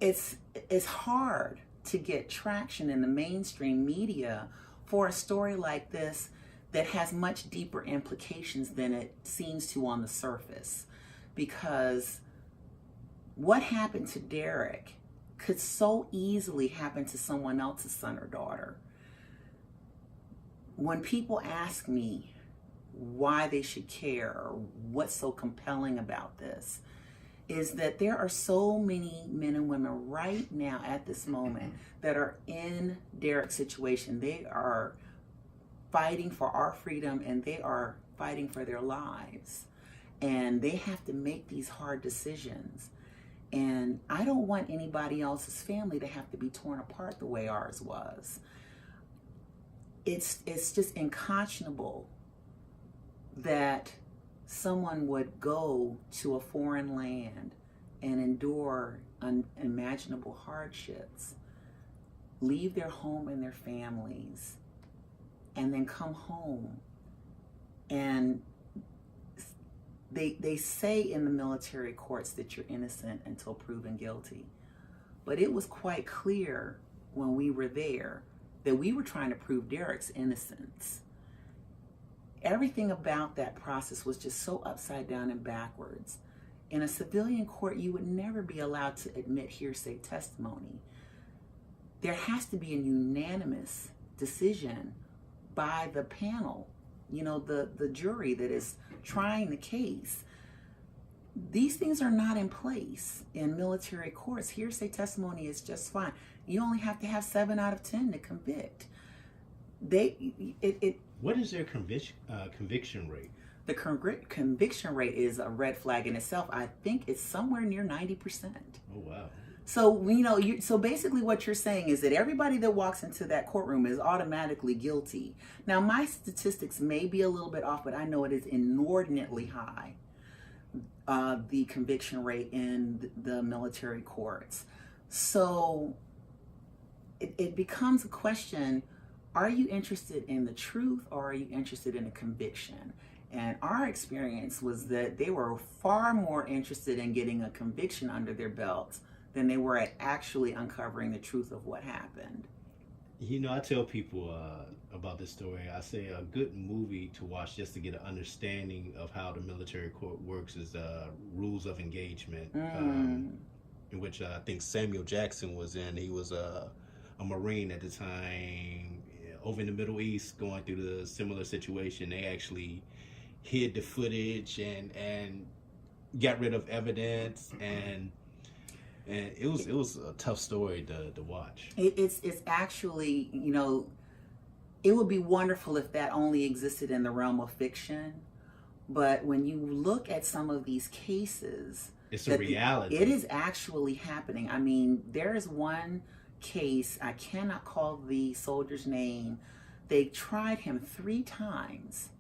It's hard to get traction in the mainstream media for a story like this that has much deeper implications than it seems to on the surface. Because what happened to Derrick could so easily happen to someone else's son or daughter. When people ask me why they should care or what's so compelling about this, is that there are so many men and women right now at this moment that are in Derrick's situation. They are fighting for our freedom and they are fighting for their lives. And they have to make these hard decisions. And I don't want anybody else's family to have to be torn apart the way ours was. It's just unconscionable that someone would go to a foreign land and endure unimaginable hardships, leave their home and their families, and then come home. And they say in the military courts that you're innocent until proven guilty. But it was quite clear when we were there that we were trying to prove Derrick's innocence. Everything about that process was just so upside down and backwards. In a civilian court, you would never be allowed to admit hearsay testimony. There has to be a unanimous decision by the panel, you know, the jury that is trying the case. These things are not in place in military courts. Hearsay testimony is just fine. You only have to have 7 out of 10 to convict. What is their conviction rate? The conviction rate is a red flag in itself. I think it's somewhere near 90%. Oh, wow. So, you know, so basically what you're saying is that everybody that walks into that courtroom is automatically guilty. Now, my statistics may be a little bit off, but I know it is inordinately high, the conviction rate in the military courts. So it becomes a question, are you interested in the truth or are you interested in a conviction? And our experience was that they were far more interested in getting a conviction under their belts than they were at actually uncovering the truth of what happened. You know, I tell people about this story. I say a good movie to watch just to get an understanding of how the military court works is Rules of Engagement, in which I think Samuel Jackson was in. He was a Marine at the time over in the Middle East going through the similar situation. They actually hid the footage and got rid of evidence, and it was a tough story to watch. It's actually, you know, it would be wonderful if that only existed in the realm of fiction. But when you look at some of these cases, it's a reality. It is actually happening. I mean, there is one case, I cannot call the soldier's name. They tried him 3 times.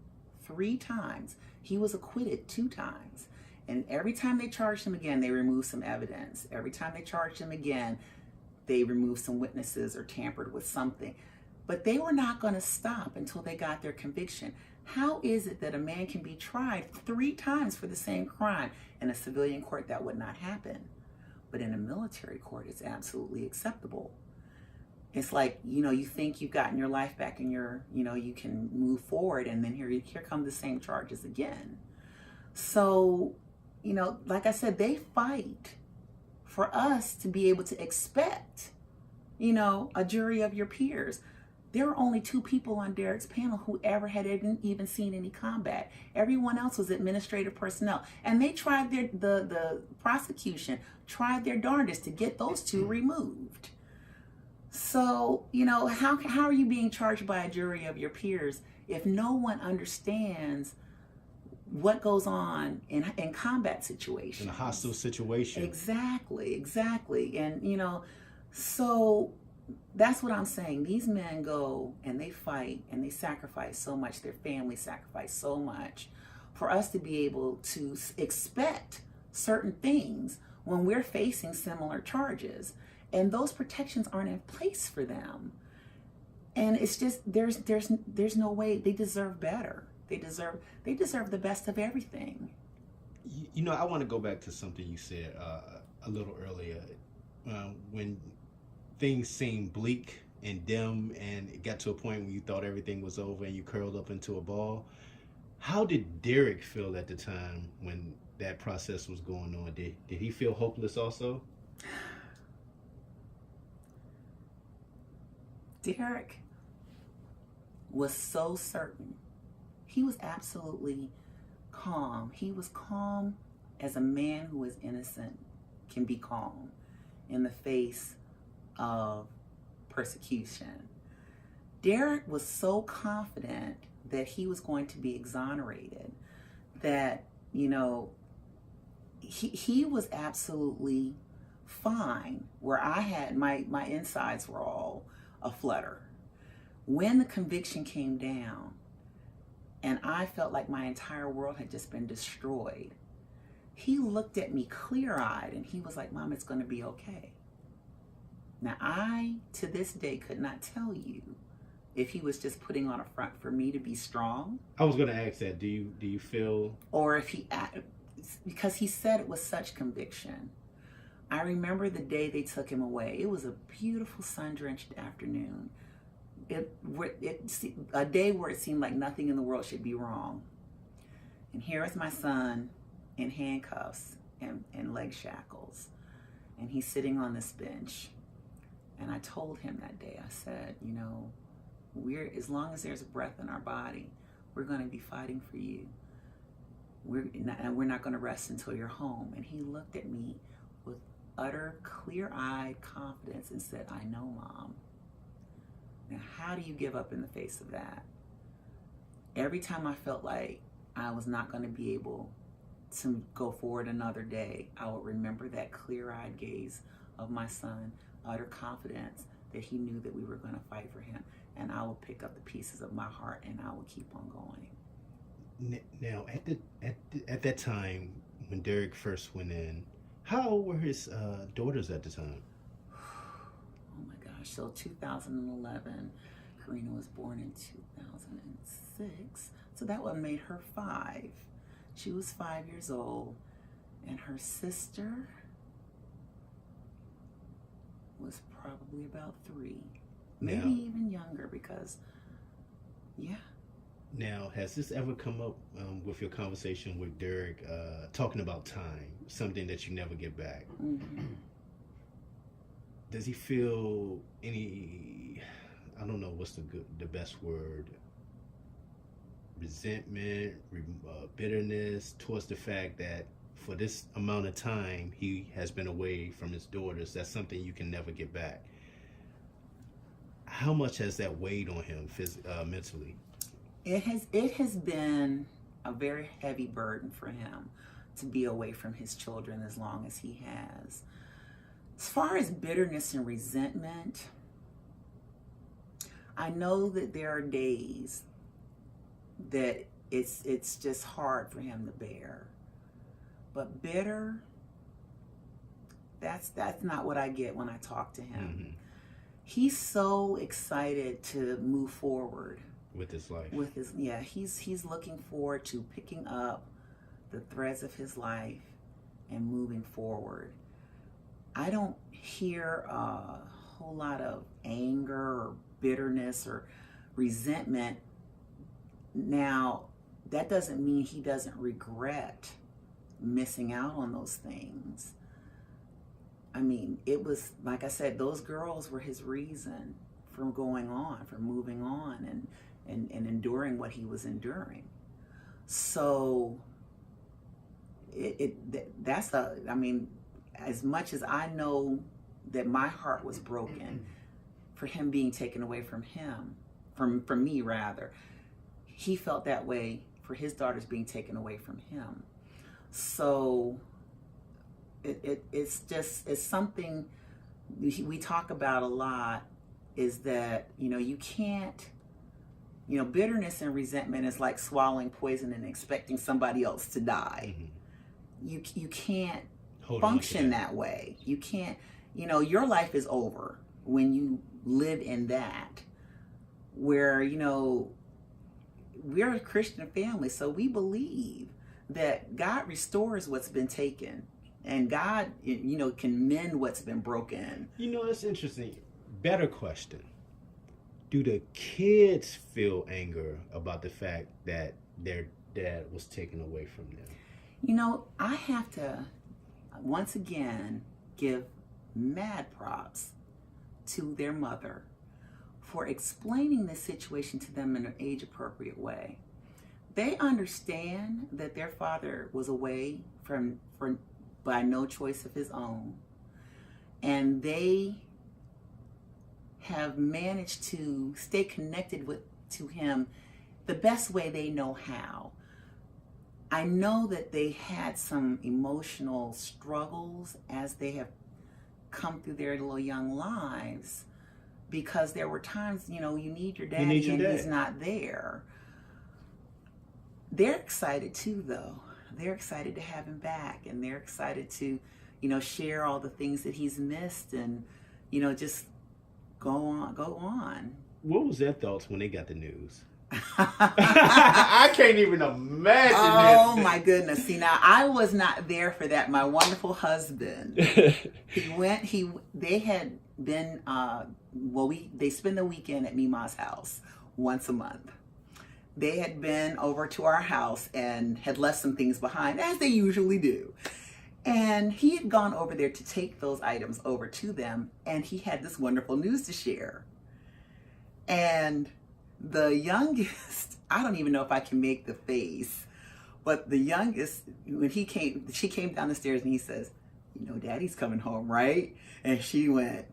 3 times. He was acquitted 2 times. And every time they charged him again, they removed some evidence. Every time they charged him again, they removed some witnesses or tampered with something. But they were not going to stop until they got their conviction. How is it that a man can be tried 3 times for the same crime? In a civilian court, that would not happen. But in a military court, it's absolutely acceptable. it's like, you think you've gotten your life back and you can move forward, and then here come the same charges again. So, like I said, they fight for us to be able to expect, a jury of your peers. There were only 2 people on Derrick's panel who ever had even seen any combat. Everyone else was administrative personnel. And they tried the prosecution tried their darndest to get those 2 removed. So, how are you being charged by a jury of your peers if no one understands what goes on in combat situations? In a hostile situation. Exactly. And, so that's what I'm saying. These men go and they fight and they sacrifice so much. Their families sacrifice so much for us to be able to expect certain things when we're facing similar charges. And those protections aren't in place for them. And it's just, there's no way. They deserve better. They deserve the best of everything. I want to go back to something you said a little earlier. When things seemed bleak and dim and it got to a point when you thought everything was over and you curled up into a ball. How did Derrick feel at the time when that process was going on? Did he feel hopeless also? Derrick was so certain. He was absolutely calm. He was calm as a man who is innocent can be calm in the face of persecution. Derrick was so confident that he was going to be exonerated that, he was absolutely fine, where I had my insides were all aflutter. When the conviction came down and I felt like my entire world had just been destroyed, he looked at me clear-eyed and he was like, "Mom, it's going to be okay." Now, I, to this day, could not tell you if he was just putting on a front for me to be strong. I was going to ask that. Do you feel... Or if because he said it with such conviction. I remember the day they took him away. It was a beautiful sun-drenched afternoon. A day where it seemed like nothing in the world should be wrong. And here is my son in handcuffs and leg shackles. And he's sitting on this bench. And I told him that day, I said, as long as there's breath in our body, we're going to be fighting for you. We're not going to rest until you're home. And he looked at me with utter clear-eyed confidence and said, "I know, Mom." Now, how do you give up in the face of that? Every time I felt like I was not going to be able to go forward another day, I would remember that clear-eyed gaze of my son, utter confidence that he knew that we were going to fight for him. And I would pick up the pieces of my heart and I would keep on going. Now, at that time when Derrick first went in, how old were his daughters at the time? Oh my gosh! So 2011, Karina was born in 2006. So that would have made her 5. She was 5 years old, and her sister was probably about 3, maybe even younger. Because, yeah. Now, has this ever come up with your conversation with Derrick, talking about time, something that you never get back? Mm-hmm. Does he feel any, I don't know what's the best word, resentment, bitterness towards the fact that for this amount of time he has been away from his daughters? That's something you can never get back. How much has that weighed on him mentally? It has been a very heavy burden for him to be away from his children as long as he has. As far as bitterness and resentment, I know that there are days that it's just hard for him to bear. But bitter, that's not what I get when I talk to him. Mm-hmm. He's so excited to move forward with his life. He's looking forward to picking up the threads of his life and moving forward. I don't hear a whole lot of anger or bitterness or resentment. Now, that doesn't mean he doesn't regret missing out on those things. I mean, it was, like I said, those girls were his reason for going on, for moving on and enduring what he was enduring. So I mean, as much as I know that my heart was broken for him being taken away from him, from me rather, he felt that way for his daughters being taken away from him. So it's something we talk about a lot, is that, you can't, bitterness and resentment is like swallowing poison and expecting somebody else to die. Mm-hmm. You can't function that way. You can't, your life is over when you live in that, where, we're a Christian family, so we believe that God restores what's been taken, and God, can mend what's been broken. That's interesting. Better question. Do the kids feel anger about the fact that their dad was taken away from them? I have to, once again, give mad props to their mother for explaining the situation to them in an age-appropriate way. They understand that their father was away by no choice of his own, and they have managed to stay connected to him the best way they know how. I know that they had some emotional struggles as they have come through their little young lives, because there were times, you need your daddy he's not there. They're excited too, though. They're excited to have him back, and they're excited to, share all the things that he's missed, and, just go on. What was their thoughts when they got the news? I can't even imagine. Oh my goodness. See, now I was not there for that. My wonderful husband, they had been, they spend the weekend at Mima's house once a month. They had been over to our house and had left some things behind, as they usually do. And he had gone over there to take those items over to them, and he had this wonderful news to share. And the youngest, I don't even know if I can make the face, but the youngest, when she came down the stairs and he says, Daddy's coming home, right? And she went,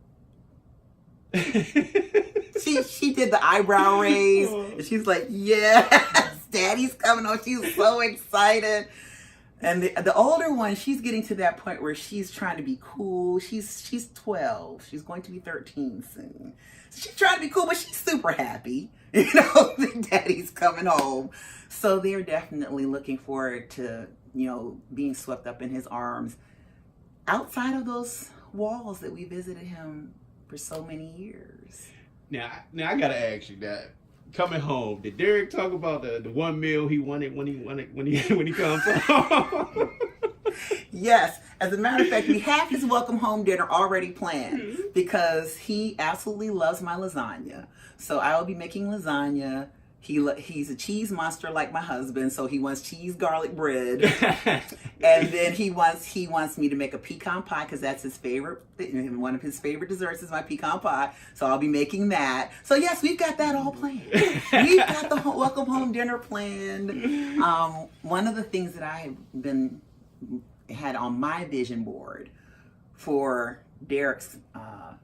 she did the eyebrow raise, and she's like, yes, Daddy's coming home. She's so excited. And the older one, she's getting to that point where she's trying to be cool. She's 12. She's going to be 13 soon. She's trying to be cool, but she's super happy, that Daddy's coming home. So they're definitely looking forward to, being swept up in his arms outside of those walls that we visited him for so many years. Now I gotta ask you that. Coming home, did Derrick talk about the one meal he wanted when he comes home? Yes. As a matter of fact, we have his welcome home dinner already planned, because he absolutely loves my lasagna. So I will be making lasagna. He's a cheese monster like my husband, so he wants cheese garlic bread. And then he wants me to make a pecan pie, because that's his favorite. One of his favorite desserts is my pecan pie. So I'll be making that. So yes, we've got that all planned. We've got the welcome home dinner planned. One of the things that I had on my vision board for Derrick's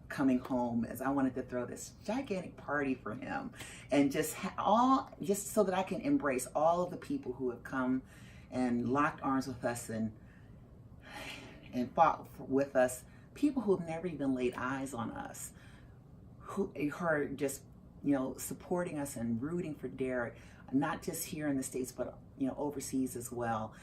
coming home is I wanted to throw this gigantic party for him, and just so that I can embrace all of the people who have come and locked arms with us and fought with us, people who have never even laid eyes on us, who are just supporting us and rooting for Derrick, not just here in the States but overseas as well.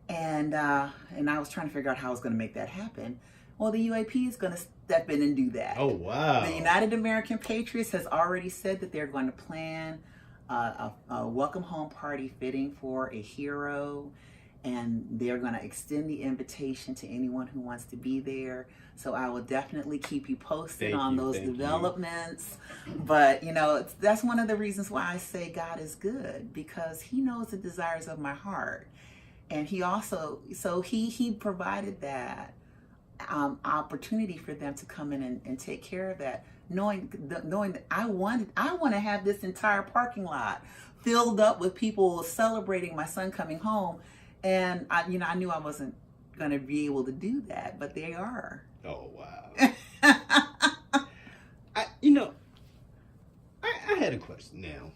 And I was trying to figure out how I was going to make that happen. Well, the UAP is going to step in and do that. Oh, wow. The United American Patriots has already said that they're going to plan a welcome home party fitting for a hero. and they're going to extend the invitation to anyone who wants to be there. So I will definitely keep you posted on those developments. But, that's one of the reasons why I say God is good, because he knows the desires of my heart. And he also, so he provided that opportunity for them to come in and take care of that, knowing that I want to have this entire parking lot filled up with people celebrating my son coming home. And I knew I wasn't going to be able to do that, but they are. Oh, wow. I had a question now.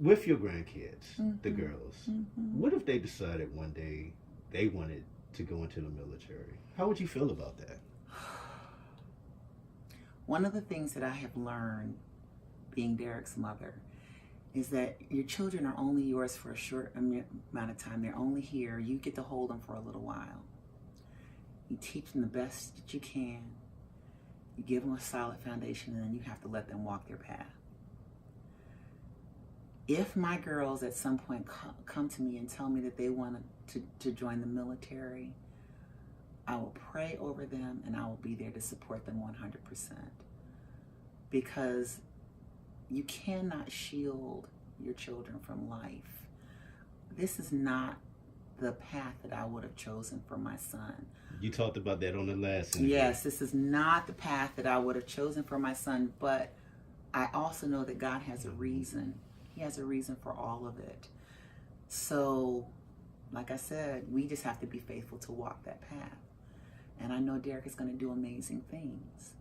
With your grandkids, the girls, what if they decided one day they wanted to go into the military? How would you feel about that? One of the things that I have learned being Derrick's mother is that your children are only yours for a short amount of time. They're only here. You get to hold them for a little while. You teach them the best that you can. You give them a solid foundation, and then you have to let them walk their path. If my girls at some point come to me and tell me that they want to join the military, I will pray over them and I will be there to support them 100%. Because you cannot shield your children from life. This is not the path that I would have chosen for my son. You talked about that on the last interview. Yes, this is not the path that I would have chosen for my son, but I also know that God has a reason. He has a reason for all of it. So, like I said, we just have to be faithful to walk that path. And I know Derrick is going to do amazing things.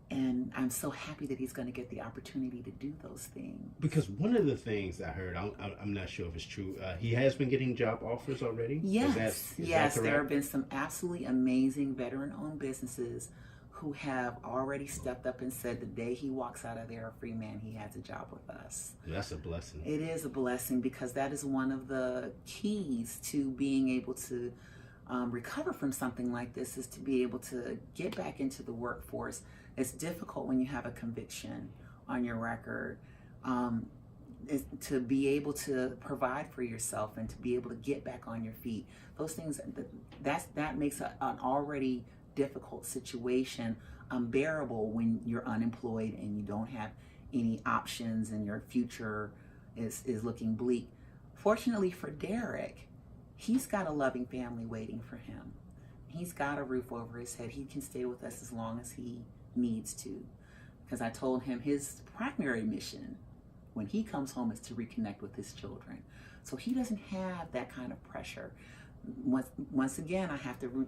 And I'm so happy that he's going to get the opportunity to do those things. Because one of the things I heard, I'm not sure if it's true, he has been getting job offers already? Yes, yes. There have been some absolutely amazing veteran-owned businesses who have already stepped up and said the day he walks out of there a free man, he has a job with us. That's a blessing. It is a blessing, because that is one of the keys to being able to recover from something like this, is to be able to get back into the workforce. It's difficult when you have a conviction on your record, to be able to provide for yourself and to be able to get back on your feet. Those things, that makes an already difficult situation unbearable when you're unemployed and you don't have any options and your future is looking bleak. Fortunately for Derrick, he's got a loving family waiting for him. He's got a roof over his head. He can stay with us as long as he needs to, because I told him his primary mission when he comes home is to reconnect with his children. So he doesn't have that kind of pressure. Once again, I have to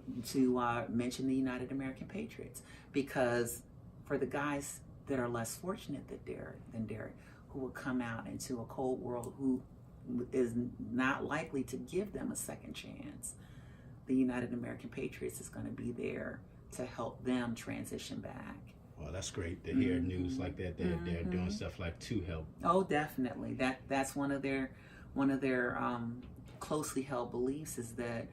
mention the United American Patriots, because for the guys that are less fortunate than Derrick, who will come out into a cold world, who is not likely to give them a second chance, the United American Patriots is going to be there to help them transition back. Well, that's great to hear news like that. They're doing stuff like to help. Oh, definitely. That's one of their closely held beliefs, is that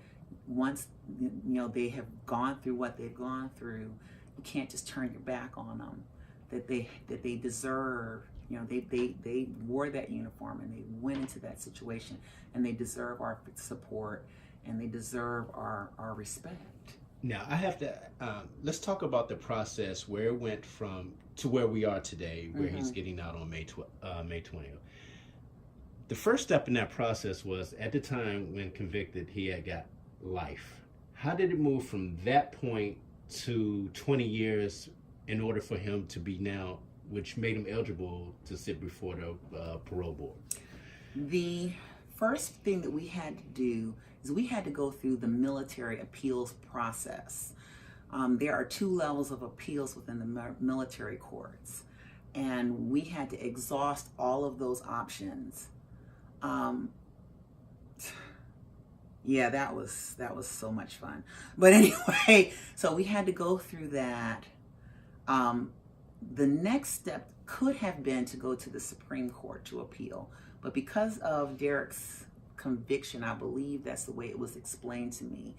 once they have gone through what they've gone through, you can't just turn your back on them. That they deserve. They wore that uniform and they went into that situation, and they deserve our support and they deserve our respect. Now, I have to, let's talk about the process, where it went from to where we are today, where he's getting out on May 20th. The first step in that process was, at the time when convicted, he had got life. How did it move from that point to 20 years in order for him to be now, which made him eligible to sit before the parole board? The first thing that we had to do is we had to go through the military appeals process. There are 2 levels of appeals within the military courts, and we had to exhaust all of those options. Yeah, that was so much fun. But anyway, so we had to go through that. The next step could have been to go to the Supreme Court to appeal, but because of Derrick's conviction, I believe that's the way it was explained to me,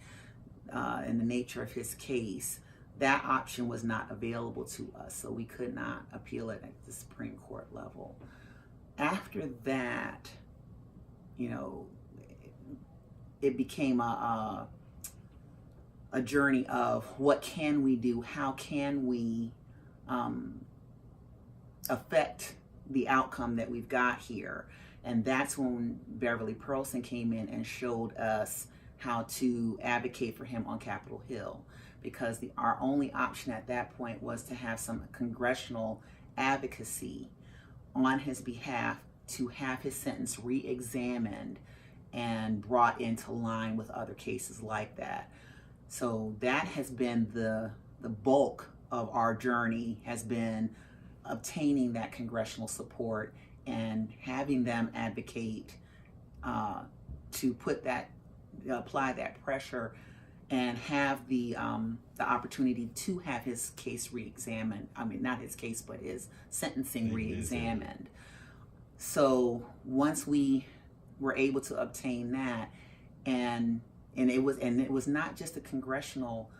in the nature of his case, that option was not available to us, so we could not appeal it at the Supreme Court level. After that, it became a journey of what can we do? How can we affect the outcome that we've got here? And that's when Beverly Pearlson came in and showed us how to advocate for him on Capitol Hill, because our only option at that point was to have some congressional advocacy on his behalf to have his sentence re-examined and brought into line with other cases like that. So that has been the bulk of our journey, has been obtaining that congressional support and having them advocate to apply that pressure and have the opportunity to have his case re-examined. I mean, not his case, but his sentencing re-examined. So once we were able to obtain that, and it was not just a congressional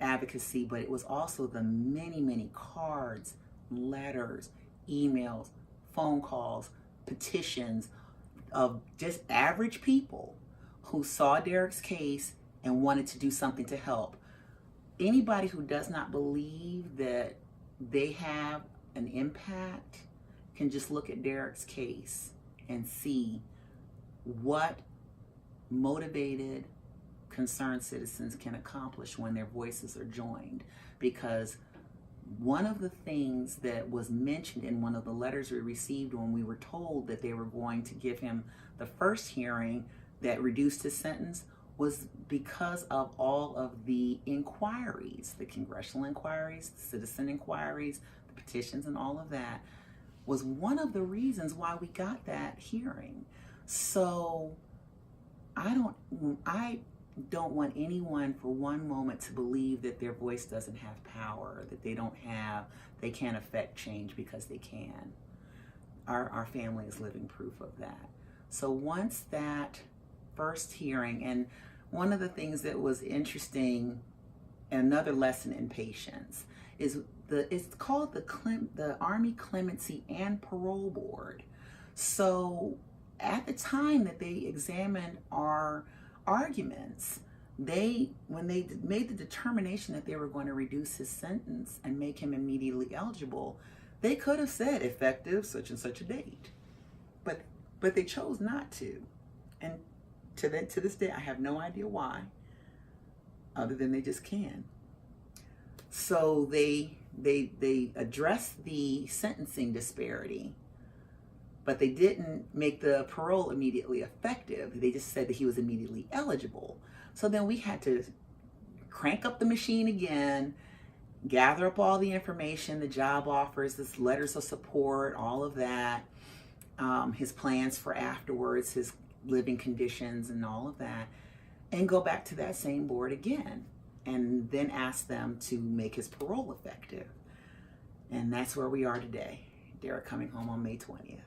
advocacy, but it was also the many cards, letters, emails, phone calls, petitions of just average people who saw Derrick's case and wanted to do something to help. Anybody who does not believe that they have an impact can just look at Derrick's case and see what motivated, concerned citizens can accomplish when their voices are joined. Because one of the things that was mentioned in one of the letters we received when we were told that they were going to give him the first hearing that reduced his sentence was because of all of the inquiries, the congressional inquiries, the citizen inquiries, the petitions, and all of that was one of the reasons why we got that hearing. So I don't want anyone for one moment to believe that their voice doesn't have power, that they can't affect change, because they can. Our family is living proof of that. So once that first hearing, and one of the things that was interesting, another lesson in patience, is it's called the Army Clemency and Parole Board. So at the time that they examined our arguments, when they made the determination that they were going to reduce his sentence and make him immediately eligible, they could have said effective such and such a date, but they chose not to. And to this day, I have no idea why, other than they just can. So they addressed the sentencing disparity, but they didn't make the parole immediately effective. They just said that he was immediately eligible. So then we had to crank up the machine again, gather up all the information, the job offers, his letters of support, all of that, his plans for afterwards, his living conditions and all of that, and go back to that same board again, and then ask them to make his parole effective. And that's where we are today. Derrick coming home on May 20th.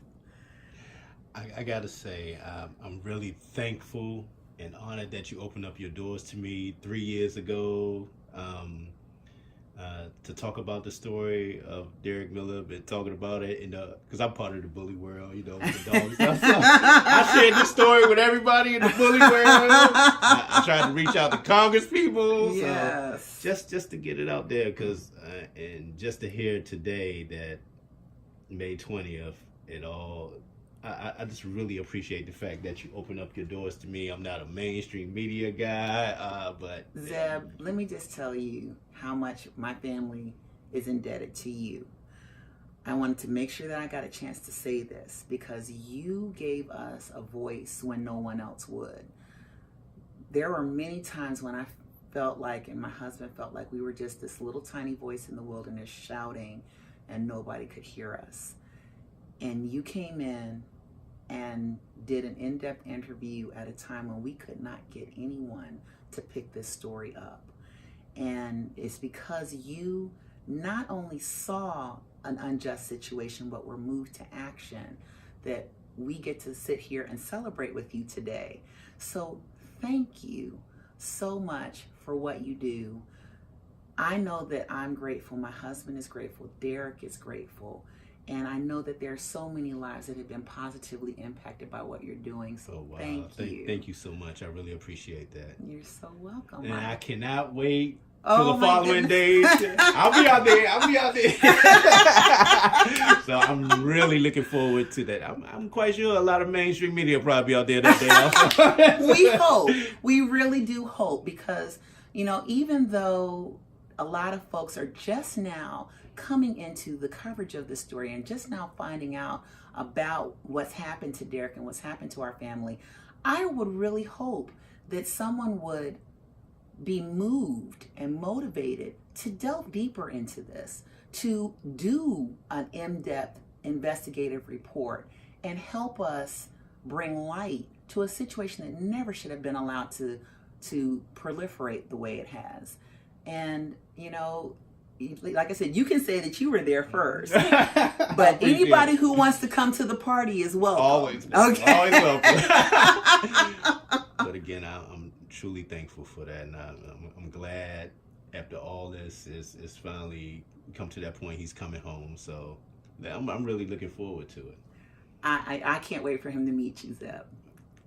I gotta say, I'm really thankful and honored that you opened up your doors to me 3 years ago to talk about the story of Derrick Miller. Been talking about it, because I'm part of the bully world, with the dogs. I shared this story with everybody in the bully world. I tried to reach out to Congress people, Yes. So just to get it out there, because and just to hear today that May 20th, it all. I just really appreciate the fact that you open up your doors to me. I'm not a mainstream media guy, but... Zeb, let me just tell you how much my family is indebted to you. I wanted to make sure that I got a chance to say this, because you gave us a voice when no one else would. There were many times when I felt like, and my husband felt like, we were just this little tiny voice in the wilderness shouting and nobody could hear us. And you came in and did an in-depth interview at a time when we could not get anyone to pick this story up. And it's because you not only saw an unjust situation, but were moved to action, that we get to sit here and celebrate with you today. So thank you so much for what you do. I know that I'm grateful. My husband is grateful. Derrick is grateful. And I know that there are so many lives that have been positively impacted by what you're doing. So Oh wow! thank you. Thank you so much. I really appreciate that. You're so welcome. And I cannot wait to Oh, the my following days. goodness. I'll be out there. So I'm really looking forward to that. I'm quite sure a lot of mainstream media will probably be out there that day also. We hope. We really do hope, because, even though a lot of folks are just now coming into the coverage of this story and just now finding out about what's happened to Derrick and what's happened to our family, I would really hope that someone would be moved and motivated to delve deeper into this, to do an in-depth investigative report and help us bring light to a situation that never should have been allowed to proliferate the way it has. And, like I said, you can say that you were there first, but anybody who wants to come to the party is welcome. Always. Okay. Always welcome. But again, I'm truly thankful for that, and I'm glad after all this is finally come to that point. He's coming home, so I'm really looking forward to it. I can't wait for him to meet you, Zeb.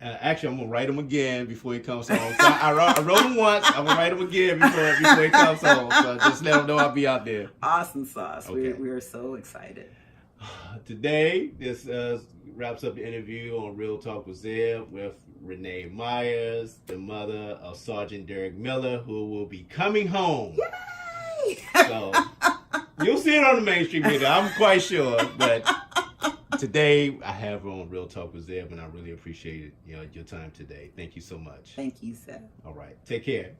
Actually, I'm gonna write him again before he comes home. So I wrote him once. I'm gonna write him again before he comes home. So just let him know I'll be out there. Awesome sauce. Okay. We're so excited. Today, this wraps up the interview on Real Talk with Zeb with Renee Myers, the mother of Sergeant Derrick Miller, who will be coming home. Yay! So you'll see it on the mainstream media, I'm quite sure. But today, I have her on Real Talk with Zeb, and I really appreciate it, your time today. Thank you so much. Thank you, Zeb. All right. Take care.